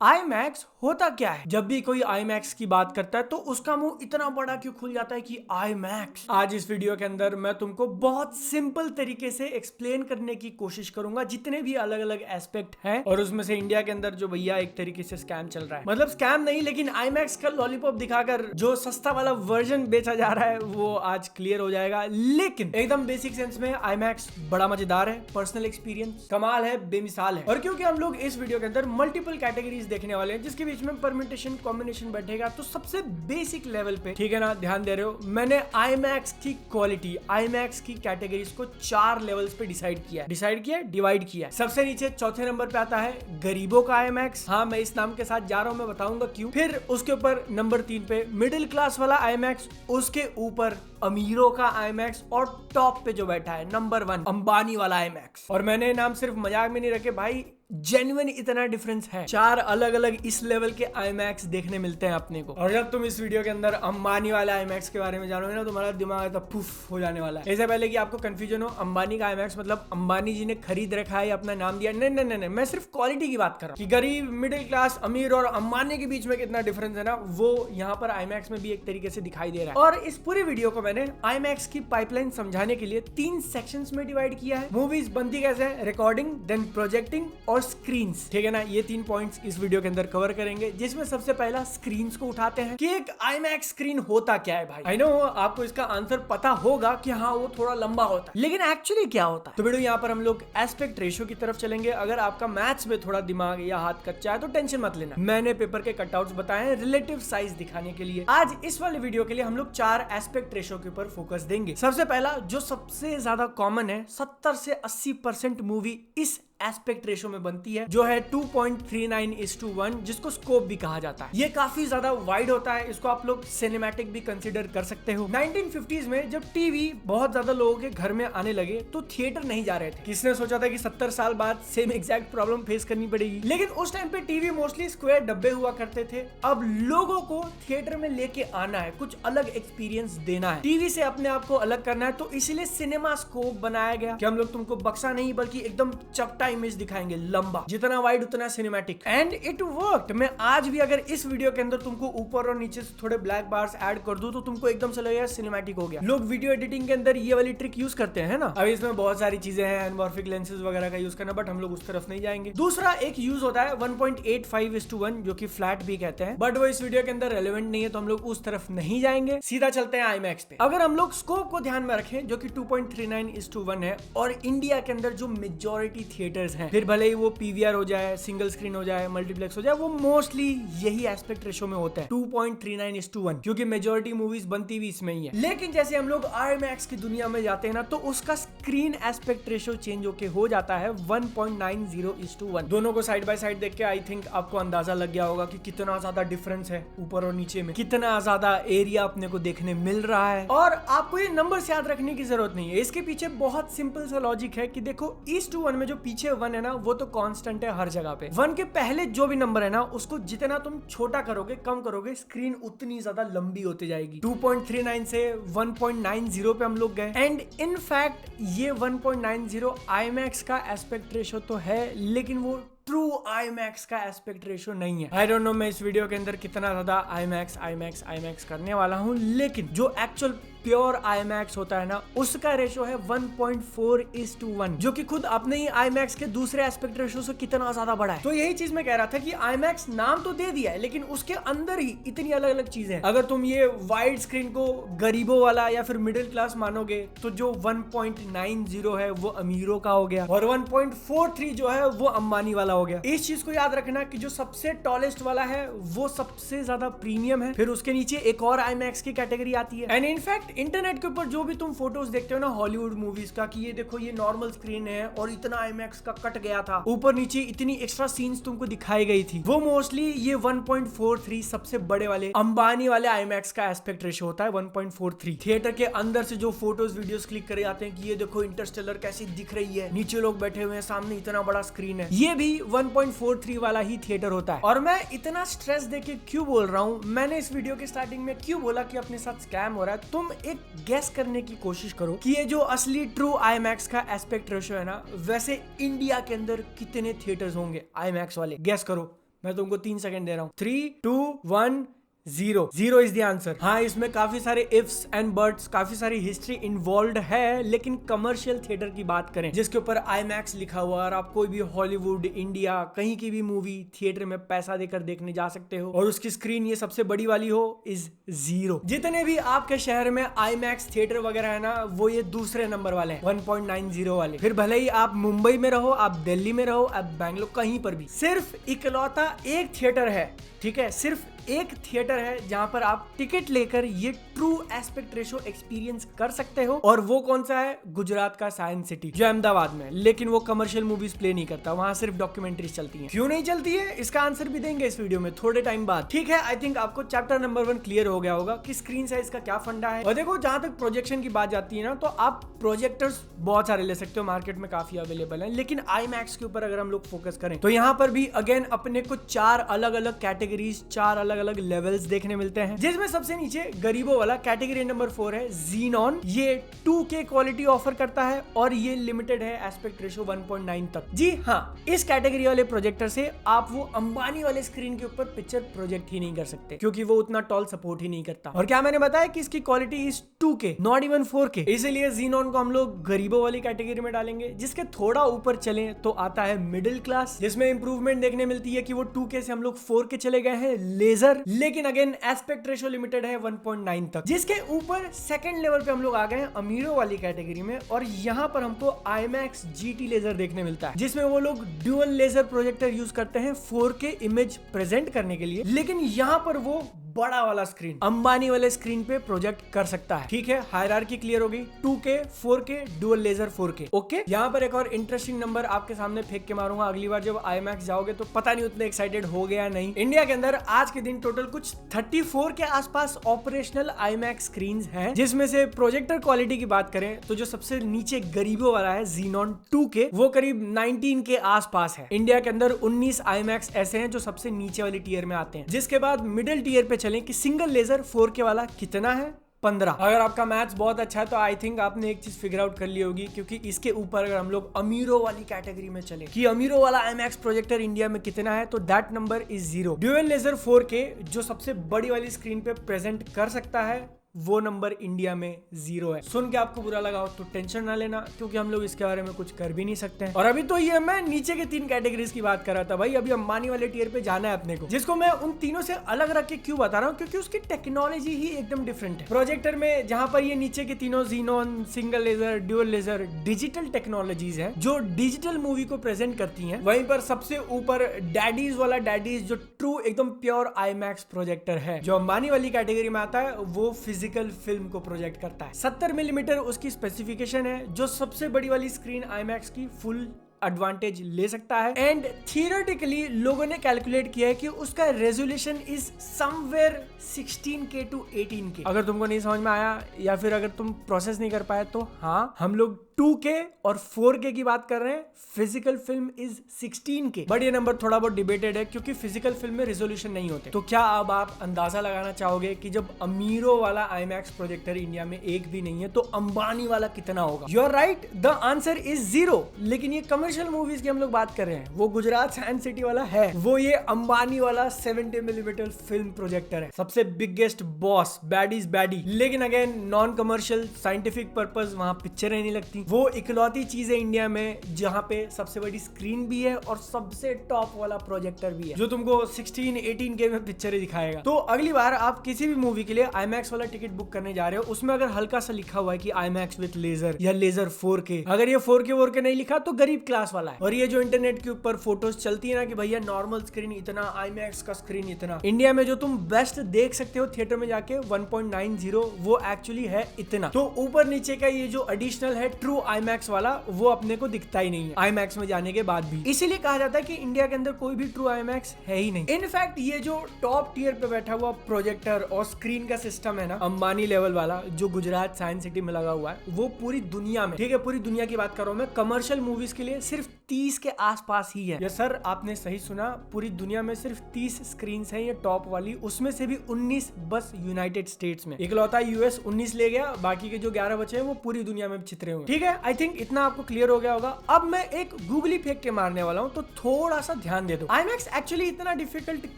IMAX होता क्या है? जब भी कोई IMAX की बात करता है तो उसका मुंह इतना बड़ा क्यों खुल जाता है कि IMAX। आज इस वीडियो के अंदर मैं तुमको बहुत सिंपल तरीके से एक्सप्लेन करने की कोशिश करूंगा जितने भी अलग अलग एस्पेक्ट हैं, और उसमें से इंडिया के अंदर जो भैया एक तरीके से स्कैम चल रहा है, मतलब स्कैम नहीं लेकिन IMAX का लॉलीपॉप दिखाकर जो सस्ता वाला वर्जन बेचा जा रहा है वो आज क्लियर हो जाएगा। लेकिन एकदम बेसिक सेंस में IMAX बड़ा मजेदार है, पर्सनल एक्सपीरियंस कमाल है, बेमिसाल है। और क्योंकि हम लोग इस वीडियो के अंदर मल्टीपल कैटेगरीज देखने वाले हैं जिसके बीच में परम्यूटेशन कॉम्बिनेशन बैठेगा, तो सबसे बेसिक लेवल पे, ठीक है ना, ध्यान दे रहे हो, मैंने IMAX की क्वालिटी, IMAX की कैटेगरीज को 4 लेवल्स पे डिसाइड किया, डिवाइड किया। सबसे नीचे चौथे नंबर पे आता है गरीबों का IMAX। हाँ, मैं इस नाम के साथ जा रहा हूं, मैं बताऊंगा क्यों। फिर उसके ऊपर नंबर 3 पे मिडिल क्लास वाला IMAX, उसके ऊपर अमीरों का IMAX, और टॉप पे जो बैठा है नंबर 1 अंबानी वाला IMAX। और मैंने नाम सिर्फ मजाक में नहीं रखे भाई, जेन्युइन इतना डिफरेंस है। 4 अलग अलग इस लेवल के IMAX देखने मिलते हैं अपने को। और जब तुम इस वीडियो के अंदर अंबानी वाला IMAX के बारे में जानोगे ना, तुम्हारा दिमाग एकदम पुफ हो जाने वाला है। इससे पहले कि आपको कंफ्यूजन हो, अंबानी का IMAX मतलब अंबानी जी ने खरीद रखा है, अपना नाम दिया, नहीं नहीं नहीं, मैं सिर्फ क्वालिटी की बात कर रहा हूँ कि गरीब, मिडिल क्लास, अमीर और अंबानी के बीच में कितना डिफरेंस है ना, वो यहाँ पर IMAX में भी एक तरीके से दिखाई दे रहा है। और इस पूरी वीडियो को मैंने IMAX की पाइपलाइन समझाने के लिए 3 सेक्शंस में डिवाइड किया है। मूवीज बनती कैसे है, रिकॉर्डिंग, देन प्रोजेक्टिंग और स्क्रीन्स, ठीक है ना। ये 3 पॉइंट्स इस वीडियो के अंदर कवर करेंगे, जिसमें सबसे पहला स्क्रीन्स को उठाते हैं कि एक IMAX स्क्रीन होता क्या है भाई। आई नो आपको इसका आंसर पता होगा कि हाँ वो थोड़ा लंबा होता है, लेकिन एक्चुअली क्या होता है। तो वीडियो यहाँ पर हम लोग एस्पेक्ट रेशियो की तरफ चलेंगे। अगर आपका मैथ्स में थोड़ा दिमाग या हाथ कच्चा है तो टेंशन मत लेना, मैंने पेपर के कटआउट्स बताए हैं रिलेटिव साइज दिखाने के लिए। आज इस वाले वीडियो के लिए हम लोग 4 एस्पेक्ट रेशियो के ऊपर फोकस देंगे। सबसे पहला जो सबसे ज्यादा कॉमन है, 70 से 80% मूवी इस एस्पेक्ट रेशो में बनती है, जो है 2.39:1, जिसको स्कोप भी कहा जाता है। ये काफी ज्यादा वाइड होता है, इसको आप लोग सिनेमैटिक भी कंसीडर कर सकते हो। 1950s में जब टीवी बहुत ज्यादा लोगों के घर में आने लगे तो थिएटर नहीं जा रहे थे। किसने सोचा था कि 70 साल बाद सेम एग्जैक्ट प्रॉब्लम फेस करनी पड़ेगी। लेकिन उस टाइम पे टीवी मोस्टली स्क्वायर डब्बे हुआ करते थे। अब लोगों को थिएटर में लेके आना है, कुछ अलग एक्सपीरियंस देना है, टीवी से अपने आप को अलग करना है, तो इसीलिए सिनेमा स्कोप बनाया गया कि हम लोग तुमको बक्सा नहीं बल्कि एकदम चपटा इमेज दिखाएंगे, लंबा, जितना वाइड उतना सिनेमैटिक, एंड इट वर्कड। मैं आज भी अगर इस वीडियो के अंदर तुमको ऊपर और नीचे से थोड़े ब्लैक बार्स ऐड कर दूं तो तुमको एकदम से लगेगा सिनेमैटिक हो गया। लोग वीडियो एडिटिंग के अंदर ये वाली ट्रिक यूज करते हैं ना। अब इसमें बहुत सारी चीजें हैं, एनमॉर्फिक लेंसेज वगैरह का यूज करना, बट हम लोग उस तरफ नहीं जाएंगे। दूसरा एक यूज होता है 1.85:1, जो कि फ्लैट भी कहते हैं, बट वो इस वीडियो के अंदर रेलेवेंट नहीं है, तो हम लोग उस तरफ नहीं जाएंगे, सीधा चलते हैं IMAX पे। अगर हम लोग स्कोप को ध्यान में रखें, जो कि 2.39:1 है, और इंडिया के अंदर जो मेजॉरिटी थिएटर्स हैं, फिर भले ही वो PVR हो जाए, सिंगल स्क्रीन हो जाए, मल्टीप्लेक्स हो जाए, वो मोस्टली यही एस्पेक्ट रेशो में होता है, 2.39:1, क्योंकि मेजॉरिटी मूवीज बनती भी इसमें ही है। लेकिन जैसे हम लोग IMAX की दुनिया में जाते हैं ना, तो उसका स्क्रीन एस्पेक्ट रेशो चेंज होके हो जाता है 1.90:1। दोनों को साइड बाय साइड देख के आई थिंक आपको अंदाजा लग गया होगा कि कितना ज्यादा डिफरेंस है ऊपर और नीचे में, कितना ज्यादा एरिया अपने को देखने मिल रहा है। और आपको ये नंबर्स याद रखने की जरूरत नहीं है, इसके पीछे बहुत सिंपल सा लॉजिक है कि देखो 1:1 में जो पीछे 1 है ना, वो तो कांस्टेंट है हर जगह पे। 1 के पहले जो भी नंबर है ना, उसको जितना तुम छोटा करोगे, कम करोगे, स्क्रीन उतनी ज्यादा लंबी होती जाएगी। 2.39 से 1.90 पे हम लोग गए, एंड इन फैक्ट ये 1.90 IMAX का एस्पेक्ट रेशो तो है, लेकिन वो ट्रू IMAX का एस्पेक्ट रेशो नहीं है। आई डोंट नो मैं इस वीडियो के अंदर कितना ज्यादा IMAX करने वाला हूं, लेकिन जो एक्चुअल प्योर IMAX होता है ना, उसका रेशो है 1.4:1, जो कि खुद अपने ही IMAX के दूसरे एस्पेक्ट रेशो से कितना ज्यादा बड़ा है। तो यही चीज मैं कह रहा था कि IMAX नाम तो दे दिया है, लेकिन उसके अंदर ही इतनी अलग अलग चीजें हैं। अगर तुम ये वाइड स्क्रीन को गरीबों वाला या फिर मिडिल क्लास मानोगे, तो जो 1.90 है वो अमीरों का हो गया, और 1.43 जो है वो अंबानी वाला हो गया। इस चीज को याद रखना कि जो सबसे टॉलेस्ट वाला है वो सबसे ज्यादा प्रीमियम है, फिर उसके नीचे एक और IMAX की कैटेगरी आती है। एंड इनफैक्ट इंटरनेट के ऊपर जो भी तुम फोटोज देखते हो ना हॉलीवुड मूवीज का, कि ये देखो ये नॉर्मल स्क्रीन है और इतना IMAX का कट गया था, ऊपर नीचे इतनी एक्स्ट्रा सीन्स तुमको दिखाई गई थी, वो मोस्टली ये 1.43 सबसे बड़े वाले अंबानी वाले IMAX का एस्पेक्ट रेशियो होता है, 1.43। थिएटर के अंदर से जो फोटोज वीडियोस क्लिक करे जाते हैं कि ये देखो इंटरस्टेलर कैसी दिख रही है, नीचे लोग बैठे हुए हैं, सामने इतना बड़ा स्क्रीन है, ये भी 1.43 वाला ही थिएटर होता है। और मैं इतना स्ट्रेस देके क्यों बोल रहा हूँ, मैंने इस वीडियो के स्टार्टिंग में क्यों बोला कि अपने साथ स्कैम हो रहा है, तुम एक गेस करने की कोशिश करो कि ये जो असली ट्रू IMAX का एस्पेक्ट रेशियो है ना, वैसे इंडिया के अंदर कितने थिएटर्स होंगे IMAX वाले, गेस करो। मैं तुमको 3 सेकंड दे रहा हूं। 3, 2, 1, 0 0 इज द आंसर। हाँ, इसमें काफी सारे इफ्स एंड बट्स, काफी सारी हिस्ट्री इन्वॉल्व है, लेकिन कमर्शियल थिएटर की बात करें जिसके ऊपर IMAX लिखा हुआ और आप कोई भी हॉलीवुड, इंडिया, कहीं की भी मूवी थिएटर में पैसा देकर देखने जा सकते हो और उसकी स्क्रीन ये सबसे बड़ी वाली हो, इज 0। जितने भी आपके शहर में IMAX थिएटर वगैरह है ना, वो ये दूसरे नंबर वाले हैं, 1.90 वाले। फिर भले ही आप मुंबई में रहो, आप दिल्ली में रहो, आप बैंगलोर, कहीं पर भी सिर्फ इकलौता एक थिएटर है, ठीक है, सिर्फ एक थिएटर है जहां पर आप टिकट लेकर ये ट्रू एस्पेक्ट रेशो एक्सपीरियंस कर सकते हो। और वो कौन सा है? गुजरात का साइंस सिटी, जो अहमदाबाद में। लेकिन वो कमर्शियल मूवीज प्ले नहीं करता, वहां सिर्फ डॉक्यूमेंट्रीज चलती हैं। क्यों नहीं चलती है, इसका आंसर भी देंगे इस वीडियो में थोड़े टाइम बाद, ठीक है। आई थिंक आपको चैप्टर नंबर 1 क्लियर हो गया होगा कि स्क्रीन साइज का क्या फंडा है। और देखो, जहां तक प्रोजेक्शन की बात जाती है ना, तो आप प्रोजेक्टर्स बहुत सारे ले सकते हो, मार्केट में काफी अवेलेबल है। लेकिन IMAX के ऊपर अगर हम लोग फोकस करें तो यहाँ पर भी अगेन अपने को 4 अलग अलग कैटेगरीज, 4 अलग अलग लेवल्स देखने मिलते हैं, जिसमें सबसे नीचे गरीबों वाला कैटेगरी नंबर 4 है Xenon। ये 2K क्वालिटी ऑफर करता है और ये लिमिटेड है एस्पेक्ट रेशो 1.9 तक। जी हाँ, इस कैटेगरी वाले प्रोजेक्टर से आप वो अंबानी वाले स्क्रीन के ऊपर पिक्चर प्रोजेक्ट ही नहीं कर सकते, क्योंकि वो उतना टॉल सपोर्ट ही नहीं करता। और क्या मैंने बताया कि इसकी quality is 2K, not even 4K। इसीलिए Xenon को हम लोग गरीबों वाली कैटेगरी में डालेंगे। जिसके थोड़ा ऊपर चले तो आता है मिडिल क्लास, जिसमें इंप्रूवमेंट देखने मिलती है कि वो 2K से हम लोग 4K चले गए हैं लेजर, लेकिन अगेन एस्पेक्ट रेशो लिमिटेड है 1.9 तक। जिसके ऊपर सेकंड लेवल पे हम लोग आ गए हैं अमीरों वाली कैटेगरी में, और यहाँ पर हमको IMAX GT लेजर देखने मिलता है, जिसमें वो लोग ड्यूअल लेजर प्रोजेक्टर यूज करते हैं 4K इमेज प्रेजेंट करने के लिए। लेकिन यहाँ पर वो बड़ा वाला स्क्रीन, अंबानी वाले स्क्रीन पे प्रोजेक्ट कर सकता है, ठीक है। हायरार्की क्लियर हो गई, 2K, 4K, dual laser 4K, okay. यहाँ पर एक और इंटरेस्टिंग नंबर आपके सामने फेंक के मारूंगा, अगली बार जब IMAX जाओगे तो पता नहीं उतने एक्साइटेड हो गया नहीं। इंडिया के अंदर आज के दिन टोटल कुछ 34 के आसपास ऑपरेशनल IMAX स्क्रीन्स हैं, जिसमें से प्रोजेक्टर क्वालिटी की बात करें तो जो सबसे नीचे गरीबों वाला है Xenon 2K, वो करीब 19 के आसपास है। इंडिया के अंदर 19 IMAX ऐसे हैं जो सबसे नीचे वाली टीयर में आते हैं। जिसके बाद मिडिल टीयर पे चलें कि सिंगल लेजर 4K वाला कितना है, 15। अगर आपका मैथ्स बहुत अच्छा है तो आई थिंक आपने एक चीज फिगर आउट कर ली होगी, क्योंकि इसके ऊपर अगर हम लोग अमीरों वाली कैटेगरी में चले कि अमीरों वाला IMAX प्रोजेक्टर इंडिया में कितना है, तो that number is 0। Dual laser 4K जो सबसे बड़ी वाली स्क्रीन पे प्रेजेंट कर सकता है, वो नंबर इंडिया में 0 है। सुन के आपको बुरा लगा हो तो टेंशन ना लेना, क्योंकि हम लोग इसके बारे में कुछ कर भी नहीं सकते हैं। और अभी तो ये मैं नीचे के 3 कैटेगरीज की बात कर रहा था भाई, अभी अंबानी वाले टियर पे जाना है अपने को, जिसको मैं उन तीनों से अलग रख के क्यों बता रहा हूँ, क्योंकि उसकी टेक्नोलॉजी ही एकदम डिफरेंट है। प्रोजेक्टर में जहां पर ये नीचे के तीनों Xenon, single laser, dual laser digital technologies है जो डिजिटल मूवी को प्रेजेंट करती है, वहीं पर सबसे ऊपर डैडीज वाला डैडीज जो ट्रू एकदम प्योर IMAX प्रोजेक्टर है, जो अंबानी वाली कैटेगरी में आता है, वो फिजिकल फिल्म को प्रोजेक्ट करता है। 70 मिलीमीटर उसकी स्पेसिफिकेशन है, जो सबसे बड़ी वाली स्क्रीन IMAX की फुल एडवांटेज ले सकता है। एंड थियोरेटिकली लोगों ने कैलकुलेट किया है कि उसका resolution is somewhere 16K to 18K। अगर तुमको नहीं समझ में आया या फिर अगर तुम प्रोसेस नहीं कर पाए तो हाँ, हम लोग 2K और 4K की बात कर रहे हैं, physical film is 16K। But ये नंबर थोड़ा बहुत डिबेटेड है, क्योंकि फिजिकल फिल्म में रेजोल्यूशन नहीं होते। तो क्या अब आप अंदाजा लगाना चाहोगे कि जब अमीरों वाला IMAX प्रोजेक्टर इंडिया में एक भी नहीं है तो अंबानी वाला कितना होगा? You are right, the answer is 0। लेकिन ये कमर्शियल मूवीज की हम लोग बात कर रहे हैं, वो गुजरात साइंस सिटी वाला है, वो ये अंबानी वाला 70 मिलीमीटर फिल्म प्रोजेक्टर है, सबसे बिगेस्ट बॉस, बैडीज बैडी। लेकिन again non commercial, scientific purpose, वहां पिक्चरें नहीं लगती। वो इकलौती चीज है इंडिया में जहां पे सबसे बड़ी स्क्रीन भी है और सबसे टॉप वाला प्रोजेक्टर भी है, जो तुमको 16-18K में पिक्चरें दिखाएगा। तो अगली बार आप किसी भी मूवी के लिए IMAX वाला टिकट बुक करने जा रहे हो, उसमें अगर हल्का सा लिखा हुआ है कि IMAX विद लेजर या लेजर 4K, अगर ये 4K नहीं लिखा तो गरीब क्लास वाला है। और ये जो इंटरनेट के ऊपर फोटोज चलती है ना कि भैया नॉर्मल स्क्रीन इतना, IMAX का स्क्रीन इतना, इंडिया में जो तुम बेस्ट देख सकते हो थिएटर में जाके 1.90, वो एक्चुअली है इतना। तो ऊपर नीचे का ये जो एडिशनल है ट्रू IMAX वाला, वो अपने को दिखता ही नहीं है IMAX में जाने के बाद भी। इसीलिए कहा जाता है कि इंडिया के अंदर कोई भी ट्रू IMAX है ही नहीं। इनफैक्ट ये जो टॉप टियर पे बैठा हुआ प्रोजेक्टर और स्क्रीन का सिस्टम है ना, अंबानी लेवल वाला, जो गुजरात साइंस सिटी में लगा हुआ है, वो पूरी दुनिया में, ठीक है, पूरी दुनिया की बात कर रहा हूं मैं, कमर्शियल मूवीज के लिए सिर्फ 30 के आसपास ही है। यस सर, आपने सही सुना, पूरी दुनिया में सिर्फ 30 स्क्रीन है ये टॉप वाली, उसमें से भी 19 बस यूनाइटेड स्टेट्स में। इकलौता यूएस 19 ले गया, बाकी के जो 11 बचे हैं वो पूरी दुनिया में छितरे हुए। ठीक है, आई थिंक इतना आपको क्लियर हो गया होगा। अब मैं एक गूगली फेंक के मारने वाला हूँ, तो थोड़ा सा ध्यान दे दो। आईमैक्स एक्चुअली इतना डिफिकल्ट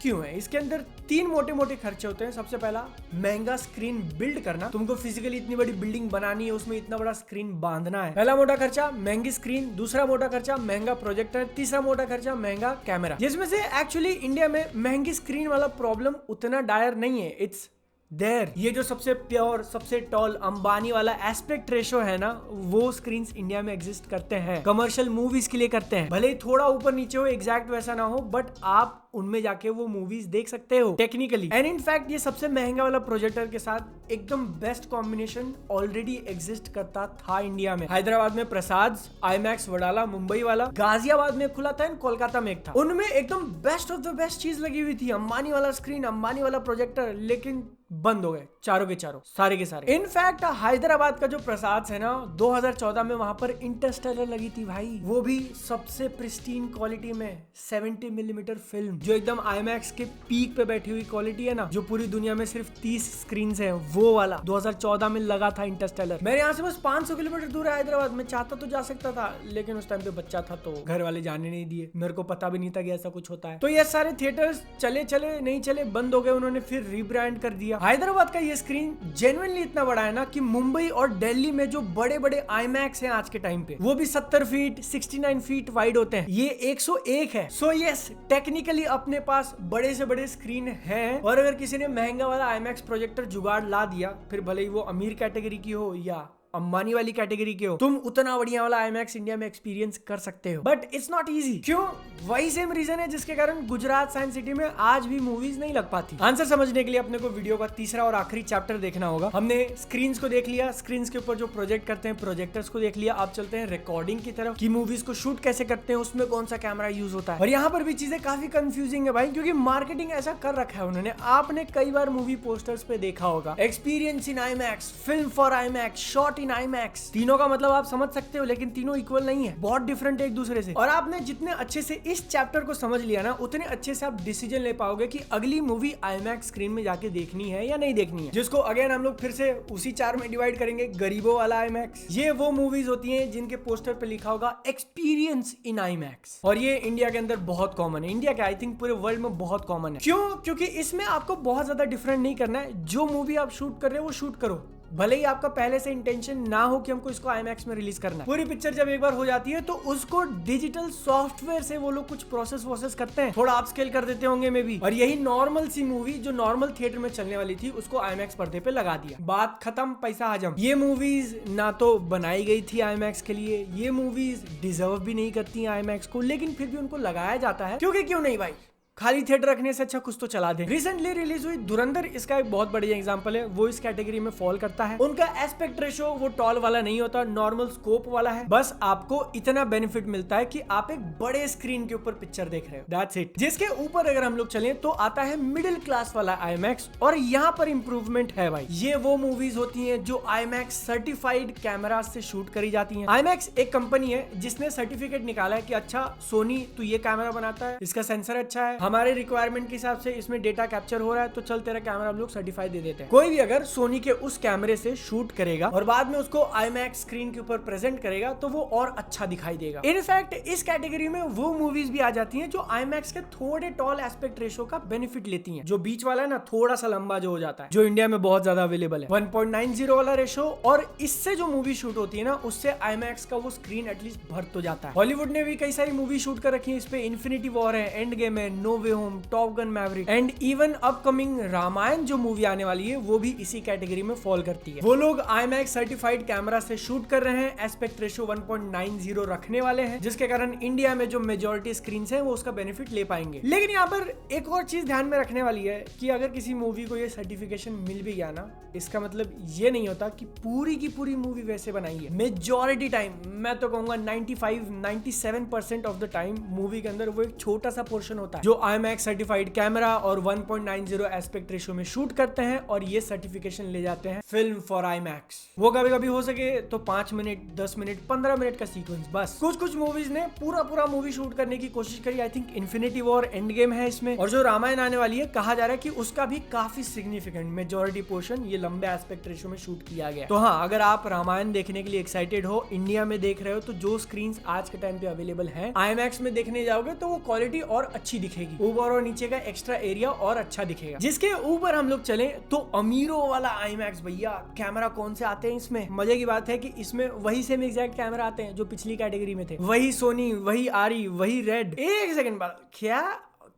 क्यों है? इसके अंदर 3 मोटे मोटे खर्चे होते हैं। सबसे पहला, महंगा स्क्रीन बिल्ड करना। तुमको फिजिकली इतनी बड़ी बिल्डिंग बनानी है, उसमें इतना बड़ा स्क्रीन बांधना है। पहला मोटा खर्चा महंगी स्क्रीन, दूसरा मोटा खर्चा महंगा प्रोजेक्टर, तीसरा मोटा खर्चा महंगा कैमरा। जिसमें से एक्चुअली इंडिया में महंगी स्क्रीन वाला प्रॉब्लम उतना डायर नहीं है। It's there. ये जो सबसे प्योर, सबसे टॉल अंबानी वाला एस्पेक्ट रेशो है ना, वो स्क्रीन्स इंडिया में एग्जिस्ट करते हैं, कमर्शियल मूवीज के लिए करते हैं। भले ही थोड़ा ऊपर नीचे हो, एग्जैक्ट वैसा ना हो, बट आप उनमें जाके वो मूवीज देख सकते हो टेक्निकली। एंड इन फैक्ट ये सबसे महंगा वाला प्रोजेक्टर के साथ एकदम बेस्ट कॉम्बिनेशन ऑलरेडी एग्जिस्ट करता था इंडिया में। हैदराबाद में प्रसाद, आईमैक्स वडाला मुंबई वाला, गाजियाबाद में खुला था, कोलकाता में एक था। उनमें एकदम बेस्ट ऑफ द बेस्ट चीज लगी हुई थी, अंबानी वाला स्क्रीन, अंबानी वाला प्रोजेक्टर, लेकिन बंद हो गए चारों के चारों, सारे के सारे। इनफैक्ट हैदराबाद का जो प्रसाद है ना, 2014 में वहां पर इंटरस्टेलर लगी थी भाई, वो भी सबसे प्रिस्टीन क्वालिटी में 70 मिलीमीटर फिल्म, जो एकदम आईमैक्स के पीक पे बैठी हुई क्वालिटी है ना, जो पूरी दुनिया में सिर्फ 30 स्क्रीन है, वो वाला 2014 में लगा था इंटरस्टेलर। मेरे यहाँ से बस 500 किलोमीटर दूर है हैदराबाद। मैं चाहता तो जा सकता था, लेकिन उस टाइम पे बच्चा था तो घर वाले जाने नहीं दिए। मेरे को पता भी नहीं था कि ऐसा कुछ होता है। तो ये सारे थिएटर्स चले चले नहीं चले, बंद हो गए। उन्होंने फिर रीब्रांड कर दिया। हैदराबाद का ये स्क्रीन जेन्युइनली इतना बड़ा है ना कि मुंबई और दिल्ली में जो बड़े बड़े आईमैक्स हैं आज के टाइम पे, वो भी 70 फीट 69 फीट वाइड होते हैं। ये 101 है। सो यस, टेक्निकली अपने पास बड़े से बड़े स्क्रीन हैं, और अगर किसी ने महंगा वाला आईमैक्स प्रोजेक्टर जुगाड़ ला दिया, फिर भले ही वो अमीर कैटेगरी की हो या अंबानी वाली कैटेगरी के हो, तुम उतना बढ़िया वाला आईमैक्स इंडिया में एक्सपीरियंस कर सकते हो। But it's not easy. क्यों? वही सेम रीजन है जिसके कारण गुजरात साइंस सिटी में आज भी मूवीज नहीं लग पाती। आंसर समझने के लिए अपने को वीडियो का तीसरा और आखिरी चैप्टर देखना होगा। हमने स्क्रीन्स को देख लिया, स्क्रीन्स के ऊपर जो प्रोजेक्ट करते हैं प्रोजेक्टर्स को देख लिया। अब चलते हैं रिकॉर्डिंग की तरफ, कि मूवीज को शूट कैसे करते हैं, उसमें कौन सा कैमरा यूज होता है। और यहाँ पर भी चीजें काफी कंफ्यूजिंग है भाई, क्योंकि मार्केटिंग ऐसा कर रखा है उन्होंने। आपने कई बार मूवी पोस्टर्स पे देखा होगा, experience in IMAX, film for IMAX, shot in IMAX. तीनों का मतलब आप समझ सकते हो, लेकिन तीनों इक्वल नहीं है, बहुत डिफरेंट है एक दूसरे से। और आपने जितने अच्छे से इस चैप्टर को समझ लिया ना, उतने अच्छे से आप डिसीजन ले पाओगे कि अगली मूवी आईमैक्स स्क्रीन में जाके देखनी है या नहीं देखनी है, जिसको अगेन हम लोग फिर से उसी 4 में डिवाइड करेंगे। गरीबों वाला आईमैक्स, ये वो मूवीज होती हैं जिनके पोस्टर पे लिखा होगा एक्सपीरियंस इन आईमैक्स, और ये इंडिया के अंदर बहुत कॉमन है। इंडिया के आई थिंक पूरे वर्ल्ड में बहुत कॉमन है। क्यों? क्योंकि इसमें आपको बहुत ज्यादा डिफरेंट नहीं करना है। जो मूवी आप शूट कर रहे हो वो शूट करो, भले ही आपका पहले से इंटेंशन ना हो कि हमको इसको आईमैक्स में रिलीज करना है। पूरी पिक्चर जब एक बार हो जाती है तो उसको डिजिटल सॉफ्टवेयर से वो लोग कुछ प्रोसेस करते हैं, थोड़ा अपस्केल कर देते होंगे मे बी, और यही नॉर्मल सी मूवी जो नॉर्मल थिएटर में चलने वाली थी उसको आईमैक्स पर्दे पे लगा दिया। बात खत्म, पैसा हजम। ये मूवीज ना तो बनाई गई थी आईमैक्स के लिए, ये मूवीज डिजर्व भी नहीं करती आईमैक्स को, लेकिन फिर भी उनको लगाया जाता है। क्योंकि क्यों नहीं भाई, खाली थिएटर रखने से अच्छा कुछ तो चला दे। रिसेंटली रिलीज हुई धुरंधर इसका एक बहुत बढ़िया एग्जांपल है। वो इस कैटेगरी में फॉल करता है। उनका एस्पेक्ट रेशो वो टॉल वाला नहीं होता, नॉर्मल स्कोप वाला है। बस आपको इतना बेनिफिट मिलता है कि आप एक बड़े स्क्रीन के ऊपर पिक्चर देख रहे हो, दैट्स इट। जिसके ऊपर अगर हम लोग चलें तो आता है मिडिल क्लास वाला आईमैक्स, और यहाँ पर इंप्रूवमेंट है भाई। ये वो मूवीज होती है जो आईमैक्स सर्टिफाइड कैमरा से शूट करी जाती है। आईमैक्स एक कंपनी है जिसने सर्टिफिकेट निकाला है कि अच्छा सोनी तू ये कैमरा बनाता है, इसका सेंसर अच्छा है, हमारे रिक्वायरमेंट के हिसाब से इसमें डेटा कैप्चर हो रहा है, तो चल तेरा कैमरा हम लोग सर्टिफाई दे देते हैं। कोई भी अगर सोनी के उस कैमरे से शूट करेगा और बाद में उसको आईमैक्स स्क्रीन के ऊपर प्रेजेंट करेगा तो वो और अच्छा दिखाई देगा। इनफैक्ट इस कैटेगरी में वो मूवीज भी आ जाती हैं जो आईमैक्स के थोड़े टॉल एस्पेक्ट रेशो का बेनिफिट लेती हैं। जो बीच वाला है ना, थोड़ा सा लंबा जो हो जाता है, जो इंडिया में बहुत ज्यादा अवेलेबल है, 1.90 वाला रेशो, और इससे जो मूवी शूट होती है ना, उससे आईमैक्स का वो स्क्रीन एटलीस्ट भर तो जाता है। हॉलीवुड ने भी कई सारी मूवी शूट कर रखी है इस पे। इन्फिनिटी वॉर है, एंड गेम है, No Way Home, Top Gun Maverick, and even upcoming Ramayana जो मूवी आने वाली है वो भी इसी कैटेगरी में फॉल करती है। वो लोग आईमैक्स सर्टिफाइड कैमरा से शूट कर रहे हैं, एस्पेक्ट रेशो 1.90 रखने वाले हैं, जिसके कारण इंडिया में जो मेजॉरिटी स्क्रीन्स हैं वो उसका बेनिफिट ले पाएंगे। लेकिन यहाँ पर एक और चीज ध्यान में रखने वाली है कि अगर किसी मूवी को ये सर्टिफिकेशन मिल भी गया ना, इसका मतलब ये नहीं होता कि पूरी की पूरी मूवी वैसे बनाई है। मेजॉरिटी टाइम, मैं तो कहूंगा 95-97% ऑफ द टाइम मूवी के अंदर वो एक छोटा सा पोर्शन होता है जो IMAX सर्टिफाइड कैमरा और 1.90 एस्पेक्ट रेशियो में शूट करते हैं और ये सर्टिफिकेशन ले जाते हैं फिल्म फॉर IMAX। वो कभी कभी हो सके तो 5 मिनट 10 मिनट 15 मिनट का सीक्वेंस बस। कुछ मूवीज ने पूरा मूवी शूट करने की कोशिश करी। I think infinity war end game है इसमें, और जो रामायण आने वाली है कहा जा रहा है कि उसका भी काफी सिग्निफिकेंट मेजॉरिटी पोर्शन ये लंबे एस्पेक्ट रेशियो में शूट किया गया। तो हाँ, अगर आप रामायण देखने के लिए एक्साइटेड हो, इंडिया में देख रहे हो, तो जो स्क्रीन आज के टाइम पे अवेलेबल है IMAX में देखने जाओगे तो वो क्वालिटी और अच्छी दिखेगी, ऊपर और नीचे का एक्स्ट्रा एरिया और अच्छा दिखेगा। जिसके ऊपर हम लोग चले तो अमीरों वाला IMAX भैया, कैमरा कौन से आते हैं इसमें। मजे की बात है कि इसमें वही सेम एग्जैक्ट कैमरा आते हैं जो पिछली कैटेगरी में थे, वही सोनी, वही आरी, वही रेड। एक सेकंड बाद, क्या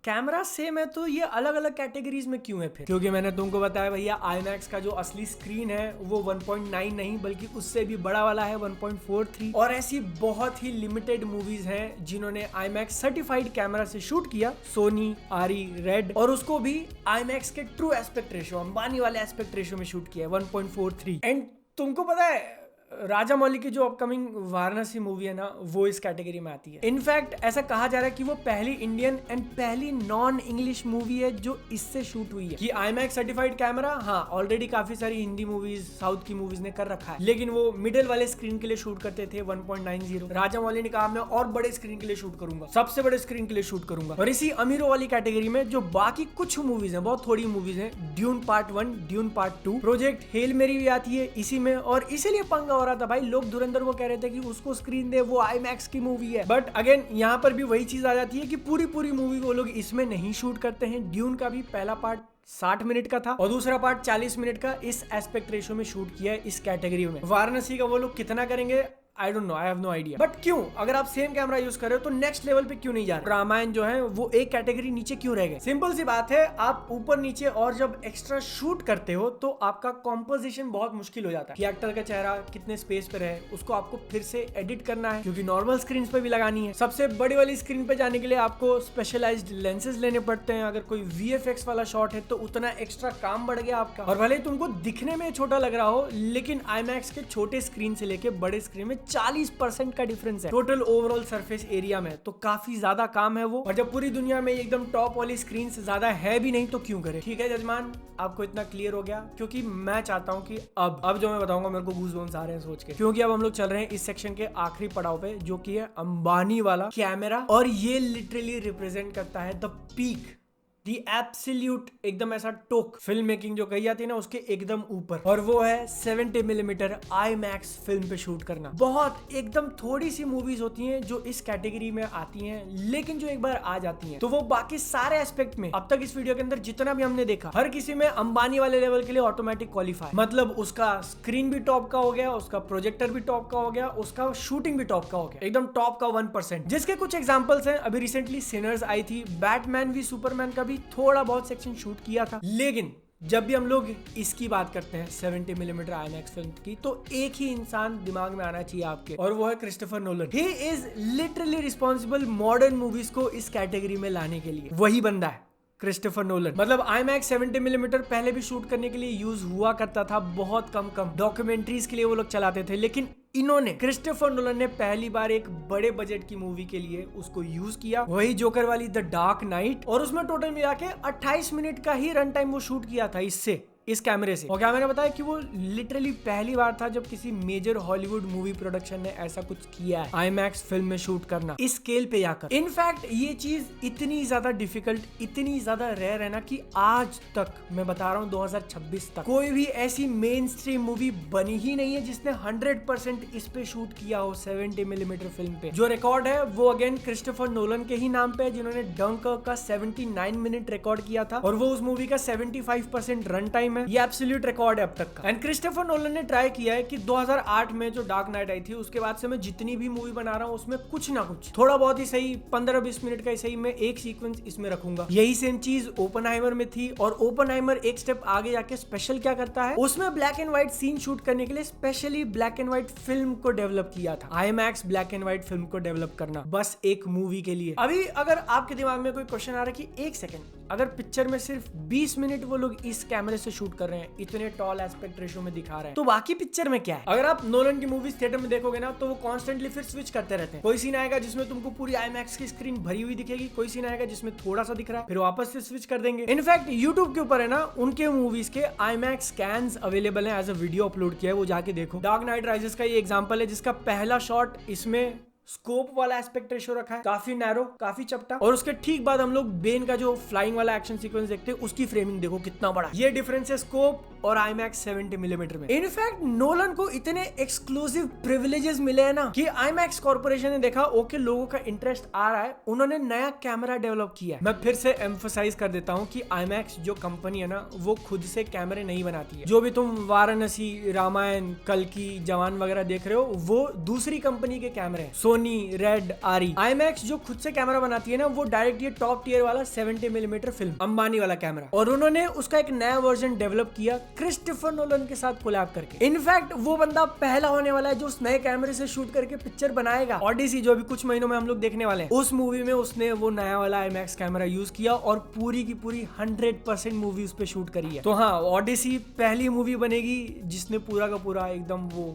कैमरा सेम है तो ये अलग अलग कैटेगरीज में क्यों है फिर? क्योंकि मैंने तुमको बताया भैया, IMAX का जो असली स्क्रीन है वो 1.9 नहीं बल्कि उससे भी बड़ा वाला है 1.43। और ऐसी बहुत ही लिमिटेड मूवीज हैं जिन्होंने IMAX सर्टिफाइड कैमरा से शूट किया, सोनी, आरी, रेड, और उसको भी IMAX के ट्रू एस्पेक्ट रेशियो, अंबानी वाले एस्पेक्ट रेशियो में शूट किया 1.43। एंड तुमको पता है राजा मौली की जो अपकमिंग वाराणसी मूवी है ना, वो इस कैटेगरी में आती है। इनफैक्ट ऐसा कहा जा रहा है कि वो पहली इंडियन एंड पहली नॉन इंग्लिश मूवी है जो इससे शूट हुई है। कि IMAX सर्टिफाइड कैमरा, हाँ ऑलरेडी काफी सारी हिंदी मूवीज, साउथ की मूवीज ने कर रखा है, लेकिन वो मिडिल वाले स्क्रीन के लिए शूट करते थे 1.90। राजा मौली ने कहा मैं और बड़े स्क्रीन के लिए शूट करूंगा, सबसे बड़े स्क्रीन के लिए शूट करूंगा। और इसी अमीरों वाली कैटेगरी में जो बाकी कुछ मूवीज है, बहुत थोड़ी मूवीज है, dune part 1, dune part 2, project hello मेरी भी आती है इसी में। और इसीलिए पंगा हो रहा था भाई, लोग धुरंधर को कह रहे थे कि उसको स्क्रीन दे, वो IMAX की मूवी है। बट अगेन यहाँ पर भी वही चीज आ जाती है कि पूरी मूवी वो लोग इसमें नहीं शूट करते हैं। ड्यून का भी पहला पार्ट 60 मिनट का था और दूसरा पार्ट 40 मिनट का इस एस्पेक्ट रेशियो में शूट किया है इस कैटेगरी में। वाराणसी का वो लोग कितना करेंगे I don't know, I have no idea. But क्यों, अगर आप सेम कैमरा यूज कर रहे हो तो नेक्स्ट लेवल पे क्यों नहीं जा रहे? रामायण जो है वो एक कैटेगरी नीचे क्यों रह गए? सिंपल सी बात है, आप ऊपर नीचे और जब एक्स्ट्रा शूट करते हो तो आपका कॉम्पोजिशन बहुत मुश्किल हो जाता है कि एक्टर का चेहरा कितने स्पेस पे रहे, उसको आपको फिर से एडिट करना है क्योंकि नॉर्मल स्क्रीन पे भी लगानी है। सबसे बड़ी वाली स्क्रीन पे जाने के लिए आपको स्पेशलाइज्ड लेंसेज लेने पड़ते हैं। अगर कोई VFX वाला शॉट है तो उतना एक्स्ट्रा काम बढ़ गया आपका। और भले तुमको दिखने में छोटा लग रहा हो, लेकिन IMAX के छोटे स्क्रीन से लेके बड़े स्क्रीन में 40% का डिफरेंस है टोटल ओवरऑल सरफेस एरिया में। तो काफी ज्यादा काम है वो, और जब पूरी दुनिया में एकदम टॉप वाली स्क्रीन से ज्यादा है भी नहीं तो क्यों करे। ठीक है जजमान, आपको इतना क्लियर हो गया, क्योंकि मैं चाहता हूं कि अब जो मैं बताऊंगा मेरे को गूज़बम्स आ रहे हैं सोच के, क्योंकि अब हम लोग चल रहे हैं इस सेक्शन के आखिरी पड़ाव पे, जो कि है अंबानी वाला कैमरा। और ये लिटरली रिप्रेजेंट करता है द पीक, दी एब्सोल्यूट, एकदम ऐसा टोक फिल्म मेकिंग जो कही जाती है ना, उसके एकदम ऊपर। और वो है 70mm IMAX फिल्म पे शूट करना। बहुत एकदम थोड़ी सी मूवीज होती हैं जो इस कैटेगरी में आती हैं, लेकिन जो एक बार आ जाती हैं तो वो बाकी सारे एस्पेक्ट में, अब तक इस वीडियो के अंदर जितना भी हमने देखा, हर किसी में अंबानी वाले लेवल के लिए ऑटोमेटिक क्वालिफाई। मतलब उसका स्क्रीन भी टॉप का हो गया, उसका प्रोजेक्टर भी टॉप का हो गया, उसका शूटिंग भी टॉप का हो गया, एकदम टॉप का 1%। जिसके कुछ एग्जाम्पल्स हैं, अभी रिसेंटली सिनर्स आई थी, बैटमैन भी सुपरमैन का भी थोड़ा बहुत सेक्शन शूट किया था। लेकिन जब भी हम लोग इसकी बात करते हैं 70mm IMAX फिल्म की, तो एक ही इंसान दिमाग में आना चाहिए आपके, और वो है Christopher Nolan. He is literally responsible modern movies को इस कैटेगरी में लाने के लिए। वही बंदा है क्रिस्टोफर नोलन। मतलब IMAX 70mm पहले भी शूट करने के लिए यूज हुआ करता था, बहुत कम डॉक्यूमेंट्रीज के लिए वो लोग चलाते थे, लेकिन इन्होंने, क्रिस्टोफर नोलन ने पहली बार एक बड़े बजट की मूवी के लिए उसको यूज किया, वही जोकर वाली द डार्क नाइट, और उसमें टोटल मिला के 28 मिनट का ही रन टाइम वो शूट किया था इससे, इस कैमरे से। और क्या मैंने बताया कि वो लिटरली पहली बार था जब किसी मेजर हॉलीवुड मूवी प्रोडक्शन ने ऐसा कुछ किया है, IMAX फिल्म में शूट करना इस स्केल पे जाकर। इनफैक्ट ये चीज इतनी ज्यादा डिफिकल्ट, इतनी ज्यादा रेयर है ना, कि आज तक मैं बता रहा हूँ 2026 तक कोई भी ऐसी मेन स्ट्रीम मूवी बनी ही नहीं है जिसने 100% इस पे शूट किया हो 70mm फिल्म पे। जो रिकॉर्ड है वो अगेन क्रिस्टोफर नोलन के ही नाम पे है, जिन्होंने डंकर्क का 79 मिनट रिकॉर्ड किया था, और वो उस मूवी का 75% रन टाइम है। ये एब्सोल्यूट रिकॉर्ड है अब तक का। एंड क्रिस्टोफर नोलन ने ट्राई किया है कि 2008 में जो डार्क नाइट आई थी, उसके बाद से मैं जितनी भी मूवी बना रहा हूँ उसमें कुछ ना कुछ थोड़ा बहुत ही सही, 15-20 मिनट का ही सही, मैं एक सीक्वेंस इसमें रखूंगा। यही सेम चीज ओपनहाइमर में थी, और ओपनहाइमर एक स्टेप आगे जाके स्पेशल क्या करता है, उसमें black and white scene shoot करने के लिए specially black and white film को डेवलप किया था। IMAX black and white film को डेवलप करना बस एक मूवी के लिए। अभी अगर आपके दिमाग में कोई क्वेश्चन आ रहा है कि एक सेकंड, अगर पिक्चर में सिर्फ 20 मिनट वो लोग इस कैमरे से शूट शूट कर रहे हैं, इतने टॉल एस्पेक्ट रेशियो में दिखा रहे हैं, तो बाकी पिक्चर में क्या है? अगर आप नोलन की मूवीज थिएटर में देखोगे ना तो वो कॉन्स्टेंटली फिर स्विच करते रहते हैं। कोई सीन आएगा जिसमें तुमको पूरी आईमैक्स की स्क्रीन भरी हुई दिखेगी, कोई सीन आएगा जिसमें थोड़ा सा दिख रहा है, फिर वापस से स्विच कर देंगे। इनफैक्ट यूट्यूब के ऊपर है ना उनके मूवीज के आईमैक्स स्कैन्स अवेलेबल है, एज अ वीडियो अपलोड किया है, वो जाके देखो। डार्क नाइट राइजेस का ये एग्जांपल है जिसका पहला शॉट इसमें स्कोप वाला एस्पेक्ट रेशियो रखा है, काफी नैरो, काफी चपटा, और उसके ठीक बाद हम लोग बेन का जो फ्लाइंग वाला एक्शन सीक्वेंस देखते हैं उसकी फ्रेमिंग देखो कितना बड़ा। ये डिफरेंस है स्कोप और आईमैक्स 70 मिलीमीटर में। इनफैक्ट नोलन को इतने एक्सक्लूसिव प्रिविलेजेस मिले हैं ना कि आईमैक्स कॉर्पोरेशन ने देखा ओके लोगों का इंटरेस्ट आ रहा है, उन्होंने नया कैमरा डेवलप किया है। मैं फिर से एम्फसाइज कर देता हूँ कि आईमैक्स जो कंपनी है ना वो खुद से कैमरे नहीं बनाती है। जो भी तुम वाराणसी, रामायण, कल्कि, जवान वगैरह देख रहे हो वो दूसरी कंपनी के कैमरे हैं, सोनी, रेड, आरी। आईमैक्स जो खुद से कैमरा बनाती है ना वो डायरेक्ट ये टॉप टियर वाला 70 मिलीमीटर फिल्म, अंबानी वाला कैमरा, और उन्होंने उसका एक नया वर्जन डेवलप किया क्रिस्टोफर नोलन के साथ कोलैब करके। इनफैक्ट वो बंदा पहला होने वाला है जो उस नए कैमरे से शूट करके पिक्चर बनाएगा। ओडिसी जो अभी कुछ महीनों में हम लोग देखने वाले हैं, उस मूवी में उसने वो नया वाला आईमैक्स कैमरा यूज किया और पूरी की पूरी 100% मूवी उस पे शूट करी है। तो हाँ, ओडिसी पहली मूवी बनेगी जिसने पूरा का पूरा एकदम वो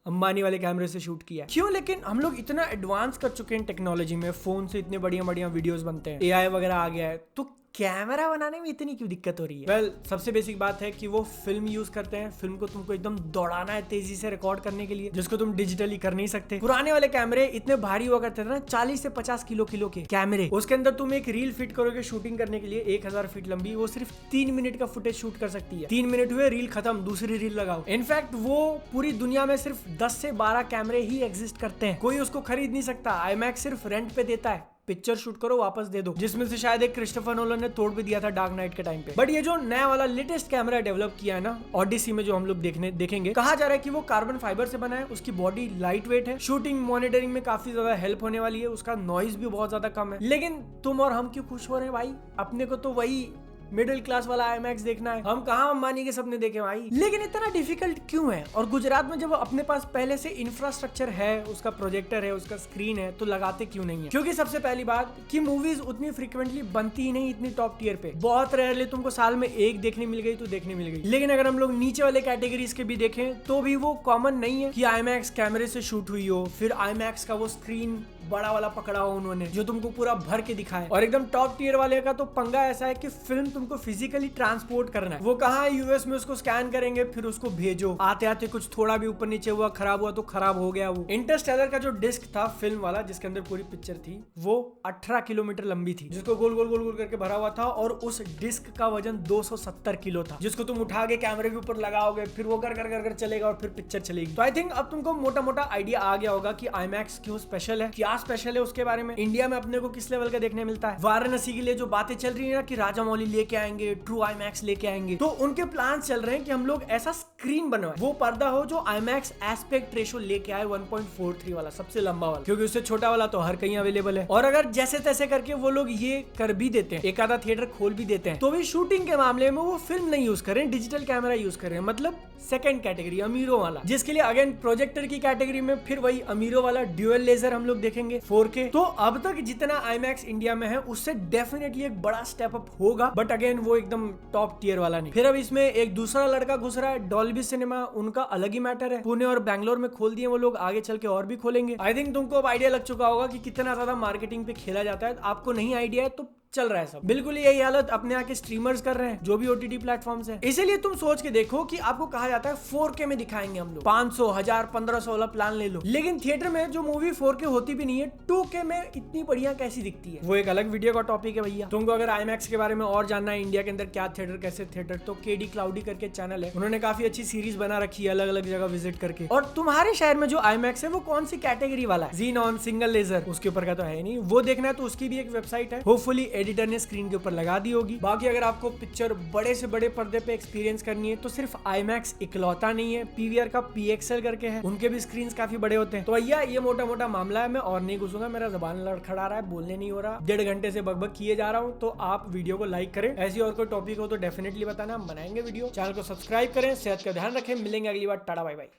अंबानी वाले कैमरे से शूट किया। क्यों? लेकिन हम लोग इतना एडवांस कर चुके हैं टेक्नोलॉजी में, फोन से इतने बढ़िया बढ़िया वीडियोस बनते हैं, एआई वगैरह आ गया है, तो कैमरा बनाने में इतनी क्यों दिक्कत हो रही है? वेल, सबसे बेसिक बात है कि वो फिल्म यूज करते हैं। फिल्म को तुमको एकदम दौड़ाना है तेजी से रिकॉर्ड करने के लिए, जिसको तुम डिजिटली कर नहीं सकते। पुराने वाले कैमरे इतने भारी हुआ करते थे ना, 40 से 50 किलो के कैमरे, उसके अंदर तुम एक रील फिट करोगे शूटिंग करने के लिए 1000 फीट लंबी, वो सिर्फ 3 मिनट का फुटेज शूट कर सकती है। 3 मिनट हुए, रील खत्म, दूसरी रील लगाओ। इनफैक्ट वो पूरी दुनिया में सिर्फ 10 से 12 कैमरे ही एग्जिस्ट करते हैं, कोई उसको खरीद नहीं सकता। आईमैक्स सिर्फ रेंट पे देता है, पिक्चर शूट करो वापस दे दो, जिसमें से शायद एक क्रिस्टोफर नोलन ने तोड़ भी दिया था डार्क नाइट के टाइम पे। बट ये जो नया वाला लेटेस्ट कैमरा डेवलप किया है ना ओडिसी में, जो हम लोग देखेंगे, कहा जा रहा है कि वो कार्बन फाइबर से बना है, उसकी बॉडी लाइट वेट है, शूटिंग मॉनिटरिंग में काफी ज्यादा हेल्प होने वाली है, उसका नॉइज भी बहुत ज्यादा कम है। लेकिन तुम और हम क्यों खुश हो रहे हैं भाई? अपने को तो वही मिडिल क्लास वाला आईमैक्स देखना है, हम कहाँ अंबानी के सपने देखे भाई। लेकिन इतना डिफिकल्ट क्यों है? और गुजरात में जब अपने पास पहले से इंफ्रास्ट्रक्चर है, उसका प्रोजेक्टर है, उसका स्क्रीन है, तो लगाते क्यों नहीं है? क्योंकि सबसे पहली बात कि मूवीज उतनी फ्रीक्वेंटली बनती ही नहीं इतनी टॉप टियर पे। बहुत रेयरली तुमको साल में एक देखने मिल गई तो देखने मिल गई। लेकिन अगर हम लोग नीचे वाले कैटेगरीज के भी देखें तो भी वो कॉमन नहीं है कि आईमैक्स कैमरे से शूट हुई हो, फिर आईमैक्स का वो स्क्रीन बड़ा वाला पकड़ा हो उन्होंने जो तुमको पूरा भर के दिखाए। और एकदम टॉप टियर वाले का तो पंगा ऐसा है कि फिल्म तुमको फिजिकली ट्रांसपोर्ट करना है। वो कहाँ है? यूएस में उसको स्कैन करेंगे, फिर उसको भेजो, आते आते कुछ थोड़ा भी ऊपर नीचे हुआ, खराब हुआ तो खराब हो गया। वो इंटरस्टेलर का जो डिस्क था फिल्म वाला, जिसके अंदर पूरी पिक्चर थी, वो 18 किलोमीटर लंबी थी, जिसको गोल गोल गोल गोल करके भरा हुआ था, और उस डिस्क का वजन 270 किलो था, जिसको तुम उठा के कैमरे के ऊपर लगाओगे, फिर वो कर कर कर कर चलेगा और फिर पिक्चर चलेगी। तो आई थिंक अब तुमको मोटा मोटा आइडिया आ गया होगा कि आईमैक्स क्यों स्पेशल है, क्या स्पेशल है उसके बारे में, इंडिया में अपने को किस लेवल का देखने मिलता है। वाराणसी के लिए जो बातें चल रही है ना कि राजा मौली लेके आएंगे, ट्रू आईमैक्स लेके आएंगे, तो उनके प्लान चल रहे हैं कि हम लोग ऐसा स्क्रीन बनवाए, वो पर्दा हो जो आईमैक्स एस्पेक्ट रेशो लेके आए 1.43 वाला, सबसे लंबा वाला, क्योंकि उससे छोटा वाला तो हर कहीं अवेलेबल है। और अगर जैसे तैसे करके वो लोग ये कर भी देते हैं, एक आधा थिएटर खोल भी देते हैं, तो भी शूटिंग के मामले में वो फिल्म नहीं यूज करें, डिजिटल कैमरा यूज करें, मतलब सेकंड कैटेगरी अमीरों वाला, जिसके लिए अगेन प्रोजेक्टर की कैटेगरी में फिर वही अमीरों वाला ड्यूअल लेजर हम लोग देखेंगे 4K। तो अब तक जितना आईमैक्स इंडिया में है उससे डेफिनेटली एक बड़ा स्टेप अप होगा, बट अगेन वो एकदम टॉप टियर वाला नहीं। फिर अब इसमें एक दूसरा लड़का घुस रहा है, डॉल्बी सिनेमा, उनका अलग ही मैटर है, पुणे और बैंगलोर में खोल दिए वो लोग, आगे चल के और भी खोलेंगे। आई थिंक तुमको अब आइडिया लग चुका होगा कि कितना ज्यादा मार्केटिंग पे खेला जाता है। आपको नहीं आइडिया है तो चल रहा है सब बिल्कुल यही हालत अपने आके स्ट्रीमर्स कर रहे हैं, जो भी ओटीटी प्लेटफॉर्म्स है। इसीलिए तुम सोच के देखो कि आपको कहा जाता है 4K में दिखाएंगे हम लोग, 500, 1000, 1500 वाला प्लान ले लो, लेकिन थिएटर में जो मूवी 4K होती भी नहीं है, 2K में इतनी बढ़िया कैसी दिखती है, वो एक अलग वीडियो का टॉपिक है भैया। तुमको अगर आईमैक्स के बारे में और जानना है, इंडिया के अंदर क्या थिएटर, कैसे थिएटर, तो केडी क्लाउडी करके चैनल है, उन्होंने काफी अच्छी सीरीज बना रखी है अलग अलग जगह विजिट करके। और तुम्हारे शहर में जो आईमैक्स है वो कौन सी कैटेगरी वाला है, ज़ीनॉन, सिंगल लेजर, उसके ऊपर का तो है नहीं, वो देखना है तो उसकी भी एक वेबसाइट है, होपफुली एडिटर ने स्क्रीन के ऊपर लगा दी होगी। बाकी अगर आपको पिक्चर बड़े से बड़े पर्दे पे एक्सपीरियंस करनी है तो सिर्फ आईमैक्स इकलौता नहीं है, पीवीआर का पीएक्सएल करके है, उनके भी स्क्रीन काफी बड़े होते हैं। तो भैया ये मोटा मोटा मामला है, मैं और नहीं घुसूंगा, मेरा जबान लड़खड़ा रहा है, बोलने नहीं हो रहा, 1.5 घंटे से बकबक किए जा रहा हूँ। तो आप वीडियो को लाइक करें, ऐसी और कोई टॉपिक हो तो डेफिनेटली बताना, हम बनाएंगे वीडियो। चैनल को सब्सक्राइब करें, सेहत का ध्यान रखें, मिलेंगे अगली बार, टाटा बाय बाय।